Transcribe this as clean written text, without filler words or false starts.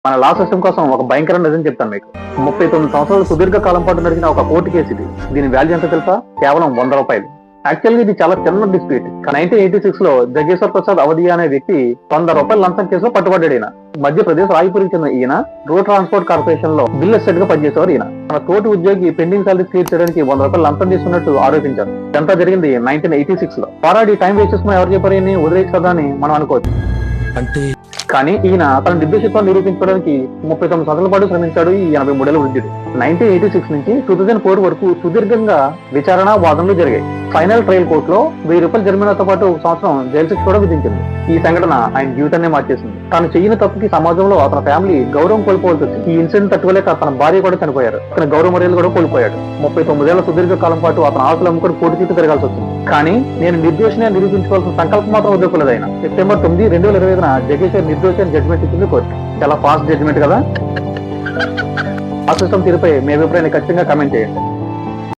మన లా సిస్టమ్ కోసం ఒక భయంకర నిజం చెప్తాను మీకు. 39 సంవత్సరాల సుదీర్ఘ కాలం పాటు నడిచిన ఒక కోర్టు కేసు ఇది. దీని వాల్యూ ఎంత తెలుసా? కేవలం 100 రూపాయలు. యాక్చువల్ గా ఇది చాలా చిన్న డిస్ప్యూట్. 1986 లో జగేశ్వర్ ప్రసాద్ అవధియా అనే వ్యక్తి 100 రూపాయల లంచం కేసులో పట్టుబడ్డాడు. ఈయన మధ్యప్రదేశ్ రాయ్పూర్కి చెందిన ఈయన రోడ్ ట్రాన్స్పోర్ట్ కార్పొరేషన్ లో బిల్ అసిస్టెంట్ గా పనిచేసేవారు. ఈయన తన తోటి ఉద్యోగి పెండింగ్ సాలరీ క్లియర్ చేయడానికి 100 రూపాయలు లంచం తీసుకున్నట్టు ఆరోపించారు. ఇదంతా జరిగింది 1986 లో. పోరాడి టైం వేస్ట్ చేసుకుని ఎవరు చెప్పారు ఈయన్ని వదిలేసి కదా అని మనం అనుకోవచ్చు. కానీ ఈయన తన నిర్దేశిత్వం నిరూపించుకోవడానికి 39 సంవత్సరాల పాటు శ్రమించాడు ఈ 83 ఏళ్ల వృద్ధుడు. 1986 నుంచి 2004 వరకు సుదీర్ఘంగా విచారణ వాదనలు జరిగాయి. ఫైనల్ ట్రయల్ కోర్టులో 1000 రూపాయల జరిమానాతో పాటు 1 సంవత్సరం జైలు శిక్ష కూడా విధించింది. ఈ సంఘటన ఆయన జీవితాన్ని మార్చేసింది. తాను చేయని తప్పుకి సమాజంలో అతని ఫ్యామిలీ గౌరవం కోల్పోవాల్సి వచ్చింది. ఈ ఇన్సిడెంట్ తట్టుకోలేక తన భార్య కూడా చనిపోయారు. అతని గౌరవ మర్యాదలు కూడా కోల్పోయాడు. 39 ఏళ్ల సుదీర్ఘ కాలం పాటు అతను ఆస్తులు అమ్ముకొని కోటి చుట్టూ తిరగాల్సి వచ్చింది. కానీ నేను నిర్దోషిని నిరూపించుకోవాల్సిన సంకల్పం మాత్రం వదులుకోలేదు ఆయన. సెప్టెంబర్ 9, 2025 జగేశ్వర్ నిర్దోషి అని జడ్జిమెంట్ ఇచ్చింది కోర్టు. చాలా ఫాస్ట్ జడ్జిమెంట్ కదా. ఆ సిస్టమ్ తీరుపై మీ అభిప్రాయాన్ని ఖచ్చితంగా కామెంట్ చేయండి.